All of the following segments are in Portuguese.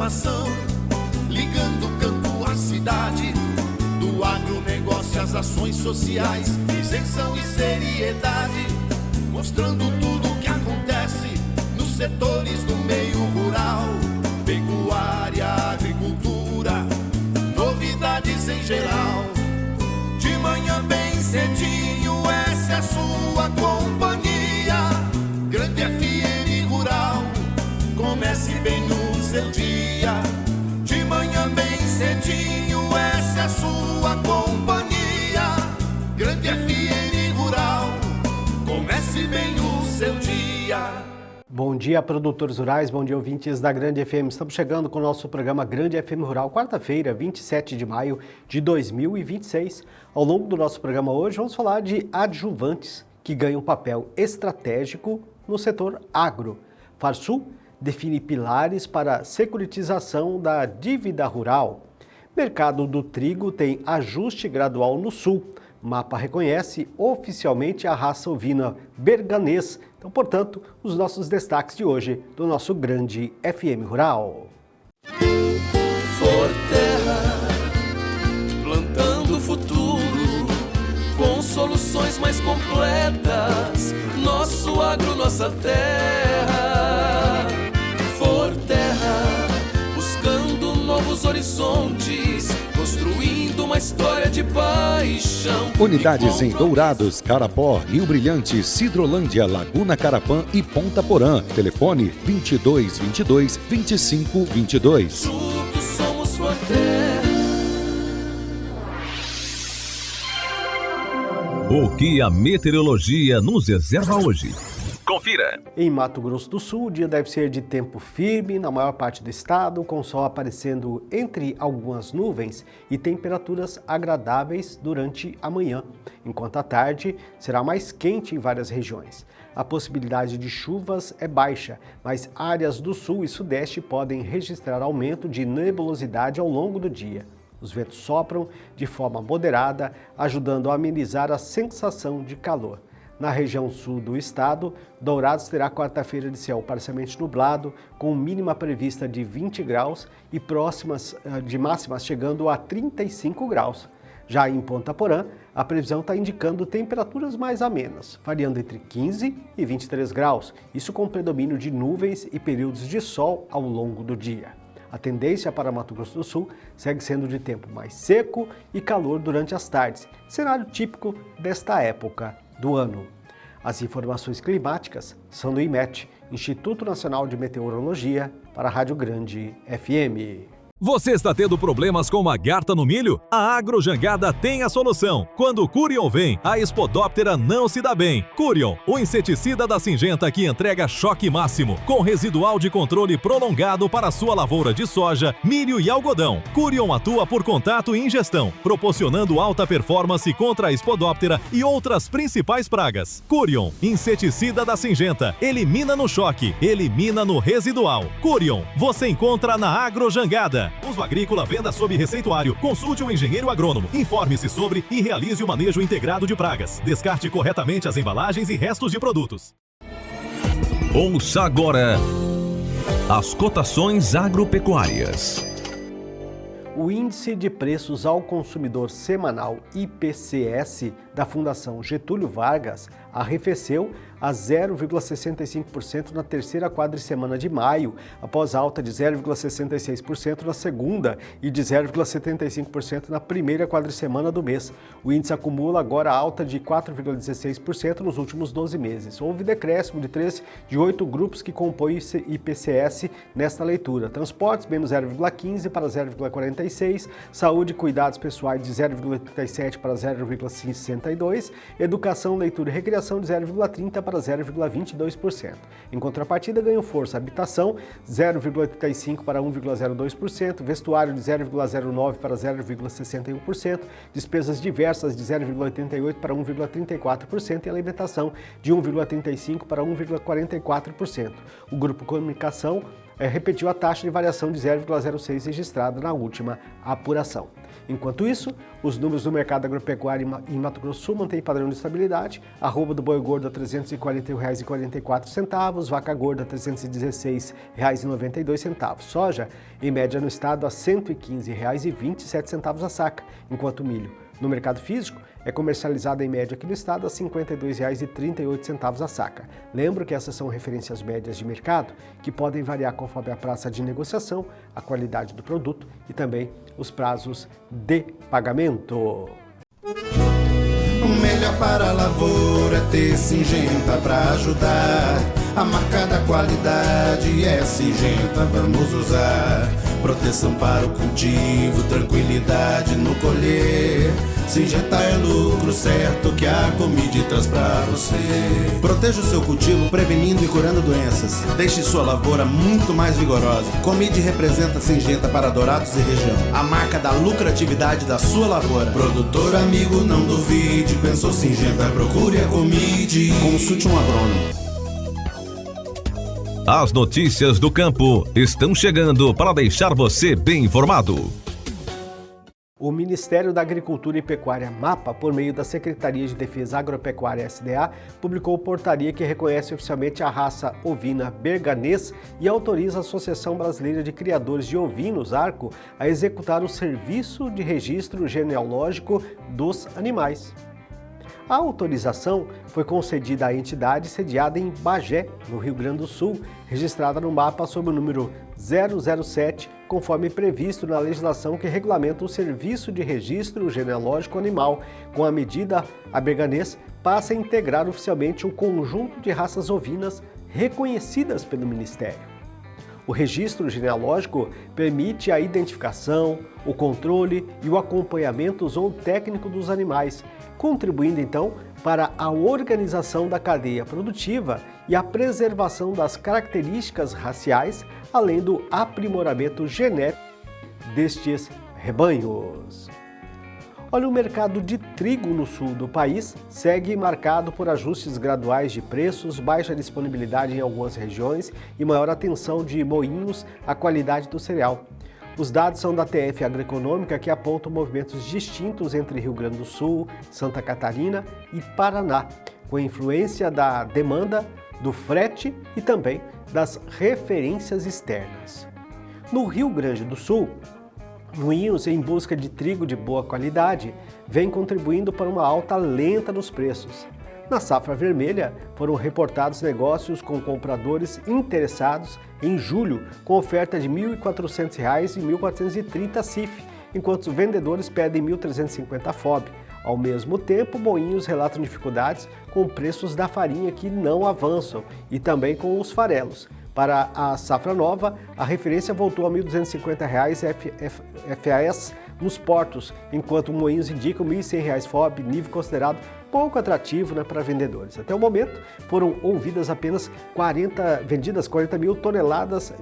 informação, ligando o campo à cidade, do agronegócio às ações sociais, isenção e seriedade, mostrando tudo o que acontece nos setores do meio rural, pecuária, agricultura, novidades em geral. De manhã bem cedinho, essa é a sua companhia, Grande FM Rural. Comece bem no seu dia, de manhã bem cedinho, essa é a sua companhia, Grande FM Rural. Comece bem o seu dia. Bom dia, produtores rurais, bom dia, ouvintes da Grande FM. Estamos chegando com o nosso programa Grande FM Rural, quarta-feira, 27 de maio de 2026. Ao longo do nosso programa hoje, vamos falar de adjuvantes que ganham papel estratégico no setor agro. Farsul define pilares para a securitização da dívida rural. Mercado do trigo tem ajuste gradual no sul. Mapa reconhece oficialmente a raça ovina berganês. Então, portanto, os nossos destaques de hoje do nosso Grande FM Rural. Forterra, plantando o futuro, com soluções mais completas, nosso agro, nossa terra. Forterra, buscando novos horizontes, construindo uma história de paixão. Unidades em Dourados, Carapó, Rio Brilhante, Sidrolândia, Laguna Carapã e Ponta Porã. Telefone 2222-2522. Juntos somos Forterra. O que a meteorologia nos reserva hoje? Confira! Em Mato Grosso do Sul, o dia deve ser de tempo firme na maior parte do estado, com o sol aparecendo entre algumas nuvens e temperaturas agradáveis durante a manhã, enquanto à tarde será mais quente em várias regiões. A possibilidade de chuvas é baixa, mas áreas do sul e sudeste podem registrar aumento de nebulosidade ao longo do dia. Os ventos sopram de forma moderada, ajudando a amenizar a sensação de calor. Na região sul do estado, Dourados terá quarta-feira de céu parcialmente nublado, com mínima prevista de 20 graus e próximas de máximas chegando a 35 graus. Já em Ponta Porã, a previsão está indicando temperaturas mais amenas, variando entre 15 e 23 graus, isso com predomínio de nuvens e períodos de sol ao longo do dia. A tendência para Mato Grosso do Sul segue sendo de tempo mais seco e calor durante as tardes, cenário típico desta época do ano. As informações climáticas são do IMET, Instituto Nacional de Meteorologia, para a Rádio Grande FM. Você está tendo problemas com uma garta no milho? A Agrojangada tem a solução. Quando o Curion vem, a Spodoptera não se dá bem. Curion, o inseticida da Syngenta que entrega choque máximo, com residual de controle prolongado para sua lavoura de soja, milho e algodão. Curion atua por contato e ingestão, proporcionando alta performance contra a Spodoptera e outras principais pragas. Curion, inseticida da Syngenta, elimina no choque, elimina no residual. Curion, você encontra na Agrojangada. Uso agrícola, venda sob receituário. Consulte um engenheiro agrônomo. Informe-se sobre e realize o manejo integrado de pragas. Descarte corretamente as embalagens e restos de produtos. Ouça agora as cotações agropecuárias. O Índice de Preços ao Consumidor Semanal IPCS da Fundação Getúlio Vargas arrefeceu a 0,65% na terceira quadricemana de maio, após alta de 0,66% na segunda e de 0,75% na primeira quadricemana do mês. O índice acumula agora alta de 4,16% nos últimos 12 meses. Houve decréscimo de 8 grupos que compõem IPCS nesta leitura. Transportes, menos 0,15 para 0,46, saúde e cuidados pessoais de 0,37 para 0,62, educação, leitura e recreação de 0,30 para 0,22%. Em contrapartida, ganhou força habitação, 0,85 para 1,02%, vestuário de 0,09 para 0,61%, despesas diversas de 0,88 para 1,34% e alimentação de 1,35 para 1,44%. O grupo Comunicação repetiu a taxa de variação de 0,06 registrada na última apuração. Enquanto isso, os números do mercado agropecuário em Mato Grosso do Sul mantêm padrão de estabilidade. Arroba do boi gordo a R$ 341,44, vaca gorda R$ 316,92, soja em média no estado a R$ 115,27 a saca, enquanto o milho no mercado físico é comercializado em média aqui no estado a R$ 52,38 a saca. Lembro que essas são referências médias de mercado que podem variar conforme a praça de negociação, a qualidade do produto e também os prazos de pagamento. O melhor para a lavoura é ter Syngenta para ajudar. A marca da qualidade é Syngenta, vamos usar. Proteção para o cultivo, tranquilidade no colher. Syngenta é lucro certo que a Comide traz pra você. Proteja o seu cultivo prevenindo e curando doenças. Deixe sua lavoura muito mais vigorosa. Comide representa Syngenta para Dourados e região. A marca da lucratividade da sua lavoura. Produtor amigo, não duvide. Pensou Syngenta, procure a Comide. Consulte um agrônomo. As notícias do campo estão chegando para deixar você bem informado. O Ministério da Agricultura e Pecuária, MAPA, por meio da Secretaria de Defesa Agropecuária, SDA, publicou portaria que reconhece oficialmente a raça ovina berganês e autoriza a Associação Brasileira de Criadores de Ovinos, ARCO, a executar o serviço de registro genealógico dos animais. A autorização foi concedida à entidade sediada em Bagé, no Rio Grande do Sul, registrada no MAPA sob o número 007, conforme previsto na legislação que regulamenta o serviço de registro genealógico animal. Com a medida, a berganês passa a integrar oficialmente um conjunto de raças ovinas reconhecidas pelo Ministério. O registro genealógico permite a identificação, o controle e o acompanhamento zootécnico dos animais, contribuindo então para a organização da cadeia produtiva e a preservação das características raciais, além do aprimoramento genético destes rebanhos. Olha, o mercado de trigo no sul do país segue marcado por ajustes graduais de preços, baixa disponibilidade em algumas regiões e maior atenção de moinhos à qualidade do cereal. Os dados são da TF Agroeconômica, que apontam movimentos distintos entre Rio Grande do Sul, Santa Catarina e Paraná, com influência da demanda, do frete e também das referências externas. No Rio Grande do Sul, moinhos em busca de trigo de boa qualidade vêm contribuindo para uma alta lenta nos preços. Na safra vermelha, foram reportados negócios com compradores interessados em julho, com oferta de R$ 1.400 e R$ 1.430 CIF, enquanto os vendedores pedem R$ 1.350 FOB. Ao mesmo tempo, moinhos relatam dificuldades com preços da farinha que não avançam e também com os farelos. Para a safra nova, a referência voltou a R$ 1.250 FAS nos portos, enquanto moinhos indicam R$ 1.100 FOB, nível considerado pouco atrativo para vendedores. Até o momento, foram vendidas 40 mil toneladas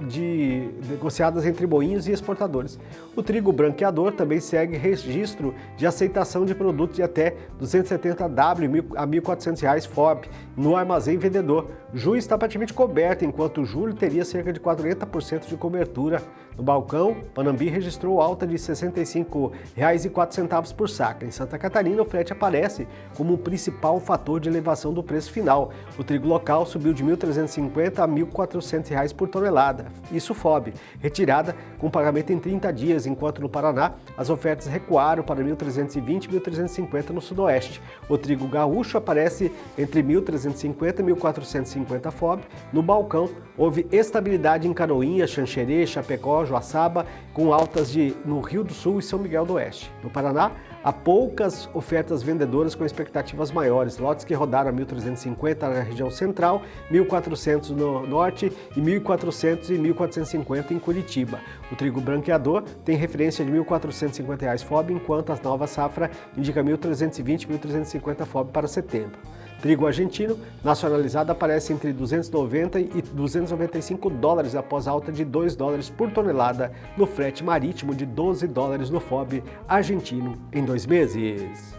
negociadas entre moinhos e exportadores. O trigo branqueador também segue registro de aceitação de produtos de até 270W a R$ 1.400 FOB no armazém vendedor. Junho está praticamente coberto, enquanto julho teria cerca de 40% de cobertura. No balcão, Panambi registrou alta de R$ 65,04 por saca. Em Santa Catarina, o frete aparece como o principal fator de elevação do preço final. O trigo local subiu de R$ 1.350 a R$ 1.400 por tonelada, isso FOB, retirada com pagamento em 30 dias, enquanto no Paraná as ofertas recuaram para R$ 1.320 e R$ 1.350 no sudoeste. O trigo gaúcho aparece entre R$ 1.350 e R$ 1.450 FOB. No balcão, houve estabilidade em Canoinhas, Xanxerê, Chapecó, Joaçaba, com altas no Rio do Sul e São Miguel do Oeste. No Paraná, há poucas ofertas vendedoras com expectativas maiores, lotes que rodaram a 1.350 na região central, 1.400 no norte e 1.400 e 1.450 em Curitiba. O trigo branqueador tem referência de R$ 1.450 FOB, enquanto a nova safra indica 1.320 e 1.350 FOB para setembro. Trigo argentino nacionalizado aparece entre 290 e 295 dólares após alta de $2 por tonelada no frete marítimo de $12 no FOB argentino em 2 meses.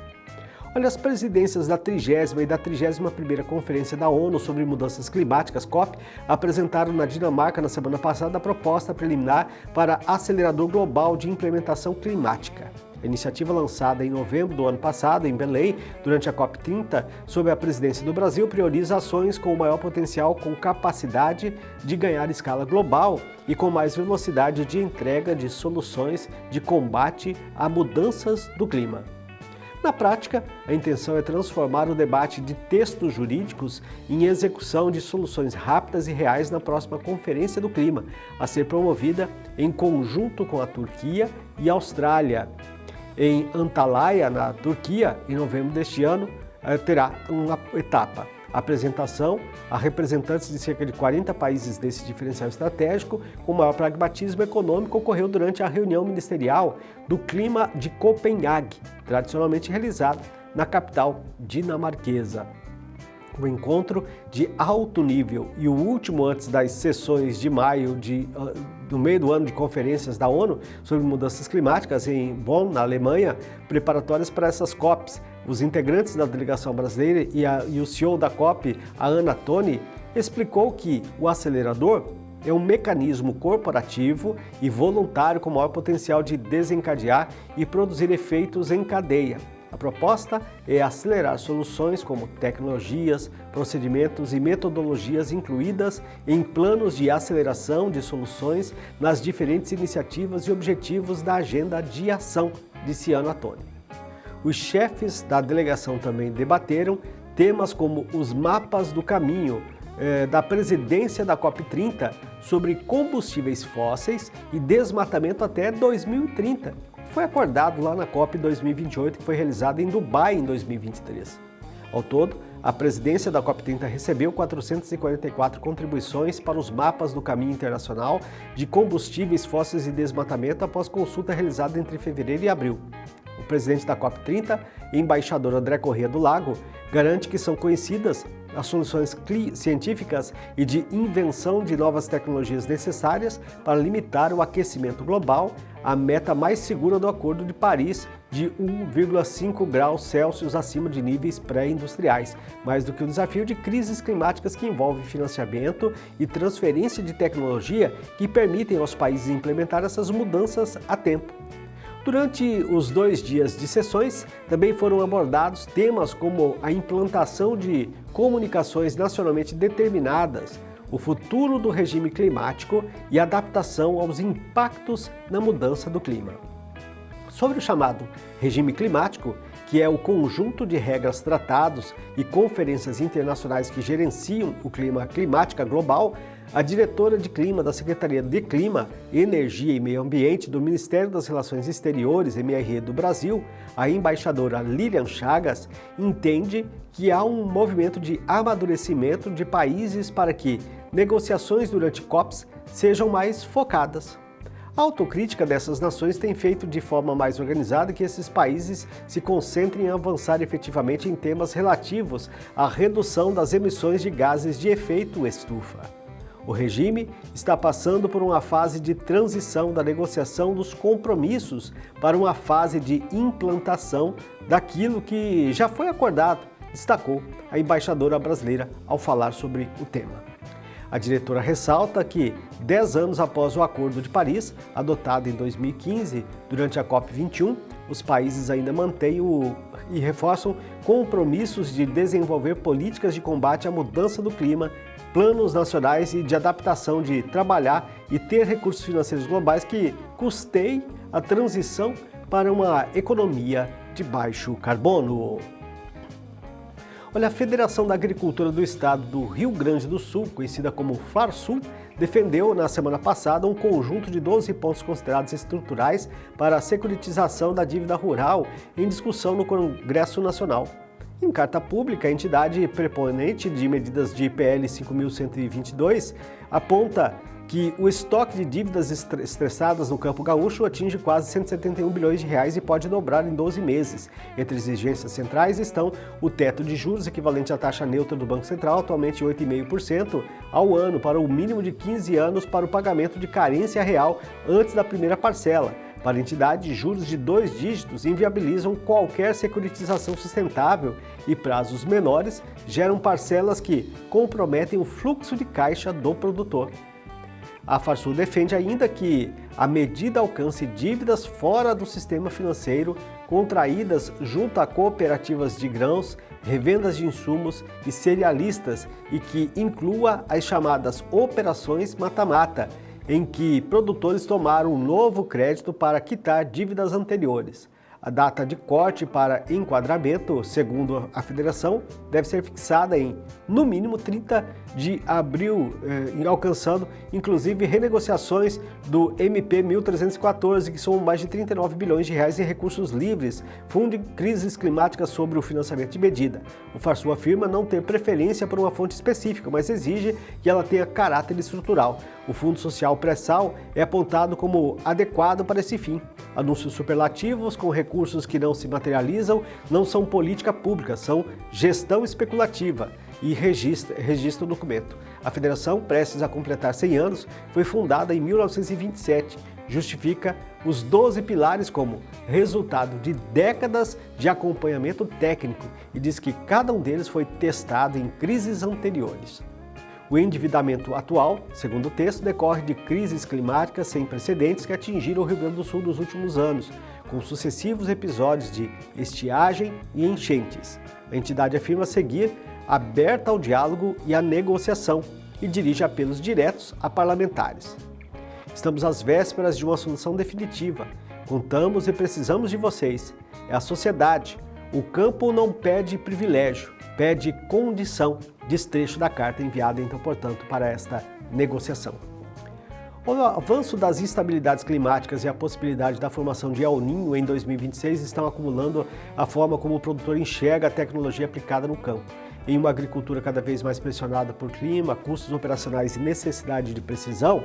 Olha, as presidências da 30ª e da 31ª Conferência da ONU sobre Mudanças Climáticas, COP, apresentaram na Dinamarca na semana passada a proposta preliminar para Acelerador Global de Implementação Climática. A iniciativa lançada em novembro do ano passado, em Belém, durante a COP30, sob a presidência do Brasil, prioriza ações com maior potencial, com capacidade de ganhar escala global e com mais velocidade de entrega de soluções de combate a mudanças do clima. Na prática, a intenção é transformar o debate de textos jurídicos em execução de soluções rápidas e reais na próxima Conferência do Clima, a ser promovida em conjunto com a Turquia e a Austrália. Em Antalya, na Turquia, em novembro deste ano, terá uma etapa. A apresentação a representantes de cerca de 40 países desse diferencial estratégico com maior pragmatismo econômico ocorreu durante a reunião ministerial do clima de Copenhague, tradicionalmente realizada na capital dinamarquesa. O encontro de alto nível e o último antes das sessões de maio do meio do ano de conferências da ONU sobre mudanças climáticas em Bonn, na Alemanha, preparatórias para essas COPs. Os integrantes da delegação brasileira e o CEO da COP, a Ana Toni, explicou que o acelerador é um mecanismo corporativo e voluntário com maior potencial de desencadear e produzir efeitos em cadeia. A proposta é acelerar soluções como tecnologias, procedimentos e metodologias incluídas em planos de aceleração de soluções nas diferentes iniciativas e objetivos da agenda de ação, disse Ana Toni. Os chefes da delegação também debateram temas como os mapas do caminho da presidência da COP30 sobre combustíveis fósseis e desmatamento até 2030. Foi acordado lá na COP 2028, que foi realizada em Dubai em 2023. Ao todo, a presidência da COP30 recebeu 444 contribuições para os mapas do caminho internacional de combustíveis fósseis e desmatamento após consulta realizada entre fevereiro e abril. O presidente da COP30, embaixador André Corrêa do Lago, garante que são conhecidas as soluções científicas e de invenção de novas tecnologias necessárias para limitar o aquecimento global, a meta mais segura do Acordo de Paris de 1,5 graus Celsius acima de níveis pré-industriais, mais do que o desafio de crises climáticas que envolvem financiamento e transferência de tecnologia que permitem aos países implementar essas mudanças a tempo. Durante os 2 dias de sessões, também foram abordados temas como a implantação de comunicações nacionalmente determinadas, o futuro do regime climático e a adaptação aos impactos na mudança do clima. Sobre o chamado regime climático, que é o conjunto de regras, tratados e conferências internacionais que gerenciam o clima climática global, a diretora de clima da Secretaria de Clima, Energia e Meio Ambiente do Ministério das Relações Exteriores, MRE do Brasil, a embaixadora Lilian Chagas, entende que há um movimento de amadurecimento de países para que negociações durante COPs sejam mais focadas. A autocrítica dessas nações tem feito de forma mais organizada que esses países se concentrem em avançar efetivamente em temas relativos à redução das emissões de gases de efeito estufa. O regime está passando por uma fase de transição da negociação dos compromissos para uma fase de implantação daquilo que já foi acordado, destacou a embaixadora brasileira ao falar sobre o tema. A diretora ressalta que, 10 anos após o Acordo de Paris, adotado em 2015, durante a COP21, os países ainda mantêm e reforçam compromissos de desenvolver políticas de combate à mudança do clima, planos nacionais e de adaptação, de trabalhar e ter recursos financeiros globais que custeiem a transição para uma economia de baixo carbono. Olha, a Federação da Agricultura do Estado do Rio Grande do Sul, conhecida como FARSUL, defendeu na semana passada um conjunto de 12 pontos considerados estruturais para a securitização da dívida rural em discussão no Congresso Nacional. Em carta pública, a entidade proponente de medidas de PL 5.122 aponta que o estoque de dívidas estressadas no campo gaúcho atinge quase 171 bilhões de reais e pode dobrar em 12 meses. Entre exigências centrais estão o teto de juros, equivalente à taxa neutra do Banco Central, atualmente 8,5% ao ano, para o mínimo de 15 anos para o pagamento de carência real antes da primeira parcela. Para a entidade, juros de 2 dígitos inviabilizam qualquer securitização sustentável e prazos menores geram parcelas que comprometem o fluxo de caixa do produtor. A Farsul defende ainda que a medida alcance dívidas fora do sistema financeiro contraídas junto a cooperativas de grãos, revendas de insumos e cerealistas e que inclua as chamadas operações mata-mata, em que produtores tomaram um novo crédito para quitar dívidas anteriores. A data de corte para enquadramento, segundo a federação, deve ser fixada em, no mínimo, 30 de abril, alcançando, inclusive, renegociações do MP 1314, que são mais de 39 bilhões de reais em recursos livres, fundo de crises climáticas sobre o financiamento de medida. O Farsul afirma não ter preferência por uma fonte específica, mas exige que ela tenha caráter estrutural. O Fundo Social Pré-Sal é apontado como adequado para esse fim. Anúncios superlativos com recursos que não se materializam não são política pública, são gestão especulativa e registra o documento. A federação, prestes a completar 100 anos, foi fundada em 1927. Justifica os 12 pilares como resultado de décadas de acompanhamento técnico e diz que cada um deles foi testado em crises anteriores. O endividamento atual, segundo o texto, decorre de crises climáticas sem precedentes que atingiram o Rio Grande do Sul nos últimos anos, com sucessivos episódios de estiagem e enchentes. A entidade afirma seguir aberta ao diálogo e à negociação e dirige apelos diretos a parlamentares. Estamos às vésperas de uma solução definitiva. Contamos e precisamos de vocês. É a sociedade. O campo não pede privilégio, pede condição, diz trecho da carta enviada, então, portanto, para esta negociação. O avanço das instabilidades climáticas e a possibilidade da formação de El Niño em 2026 estão acumulando a forma como o produtor enxerga a tecnologia aplicada no campo. Em uma agricultura cada vez mais pressionada por clima, custos operacionais e necessidade de precisão,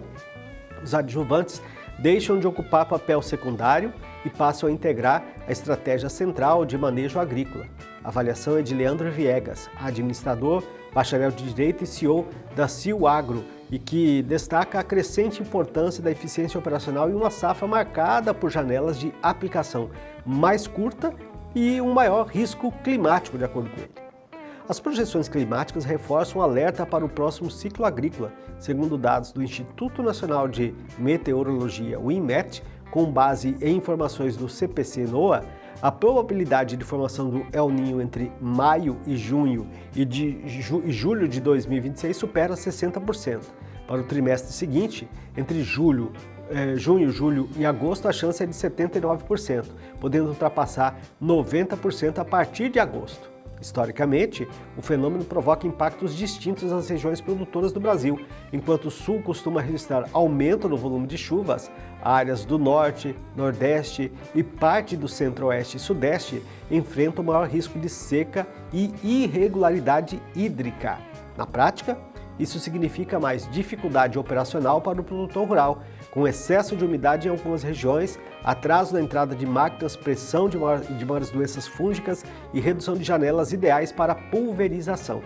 os adjuvantes deixam de ocupar papel secundário e passam a integrar a estratégia central de manejo agrícola. A avaliação é de Leandro Viegas, administrador, bacharel de Direito e CEO da CIO Agro, e que destaca a crescente importância da eficiência operacional em uma safra marcada por janelas de aplicação mais curta e um maior risco climático, de acordo com ele. As projeções climáticas reforçam o alerta para o próximo ciclo agrícola. Segundo dados do Instituto Nacional de Meteorologia, o INMET, com base em informações do CPC-NOAA, a probabilidade de formação do El Niño entre maio e junho e julho de 2026 supera 60%. Para o trimestre seguinte, entre junho, julho e agosto, a chance é de 79%, podendo ultrapassar 90% a partir de agosto. Historicamente, o fenômeno provoca impactos distintos nas regiões produtoras do Brasil. Enquanto o Sul costuma registrar aumento no volume de chuvas, áreas do Norte, Nordeste e parte do Centro-Oeste e Sudeste enfrentam maior risco de seca e irregularidade hídrica. Na prática, isso significa mais dificuldade operacional para o produtor rural, com excesso de umidade em algumas regiões, atraso na entrada de máquinas, pressão de maiores doenças fúngicas e redução de janelas ideais para pulverização.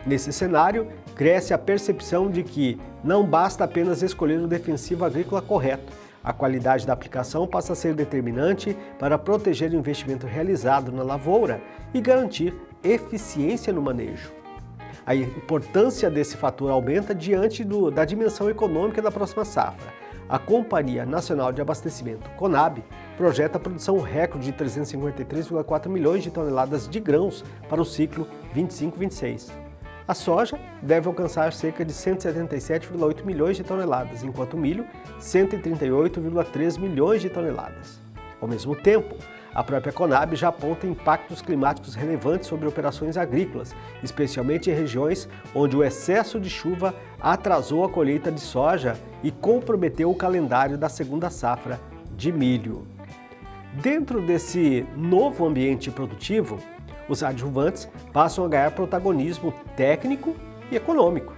Nesse cenário, cresce a percepção de que não basta apenas escolher o defensivo agrícola correto. A qualidade da aplicação passa a ser determinante para proteger o investimento realizado na lavoura e garantir eficiência no manejo. A importância desse fator aumenta diante da dimensão econômica da próxima safra. A Companhia Nacional de Abastecimento, CONAB, projeta a produção recorde de 353,4 milhões de toneladas de grãos para o ciclo 25-26. A soja deve alcançar cerca de 177,8 milhões de toneladas, enquanto o milho, 138,3 milhões de toneladas. Ao mesmo tempo, a própria Conab já aponta impactos climáticos relevantes sobre operações agrícolas, especialmente em regiões onde o excesso de chuva atrasou a colheita de soja e comprometeu o calendário da segunda safra de milho. Dentro desse novo ambiente produtivo, os adjuvantes passam a ganhar protagonismo técnico e econômico.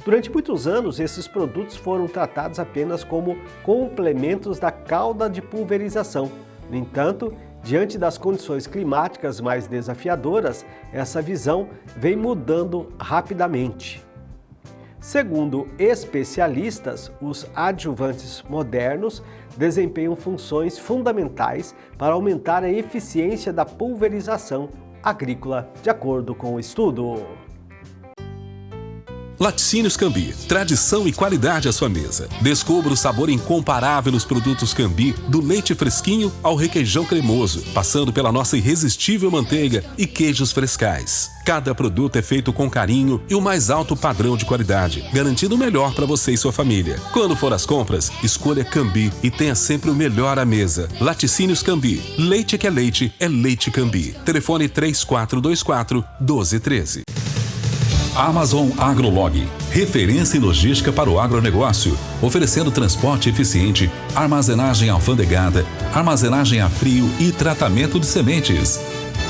Durante muitos anos, esses produtos foram tratados apenas como complementos da calda de pulverização. No entanto, diante das condições climáticas mais desafiadoras, essa visão vem mudando rapidamente. Segundo especialistas, os adjuvantes modernos desempenham funções fundamentais para aumentar a eficiência da pulverização agrícola, de acordo com o estudo. Laticínios Cambi, tradição e qualidade à sua mesa. Descubra o sabor incomparável nos produtos Cambi, do leite fresquinho ao requeijão cremoso, passando pela nossa irresistível manteiga e queijos frescais. Cada produto é feito com carinho e o mais alto padrão de qualidade, garantindo o melhor para você e sua família. Quando for às compras, escolha Cambi e tenha sempre o melhor à mesa. Laticínios Cambi, leite que é Leite Cambi. Telefone 3424-1213. Amazon AgroLog, referência em logística para o agronegócio, oferecendo transporte eficiente, armazenagem alfandegada, armazenagem a frio e tratamento de sementes.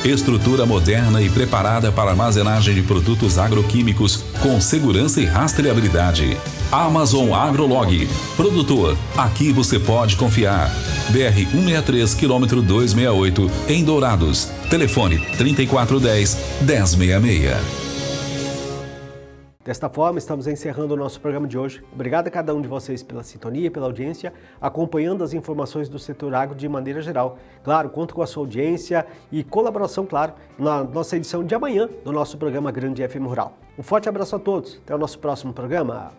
Estrutura moderna e preparada para armazenagem de produtos agroquímicos com segurança e rastreabilidade. Amazon AgroLog. Produtor, aqui você pode confiar. BR-163, quilômetro 268, em Dourados. Telefone 3410-1066. Desta forma, estamos encerrando o nosso programa de hoje. Obrigado a cada um de vocês pela sintonia, pela audiência, acompanhando as informações do setor agro de maneira geral. Claro, conto com a sua audiência e colaboração, claro, na nossa edição de amanhã do nosso programa Grande FM Rural. Um forte abraço a todos. Até o nosso próximo programa.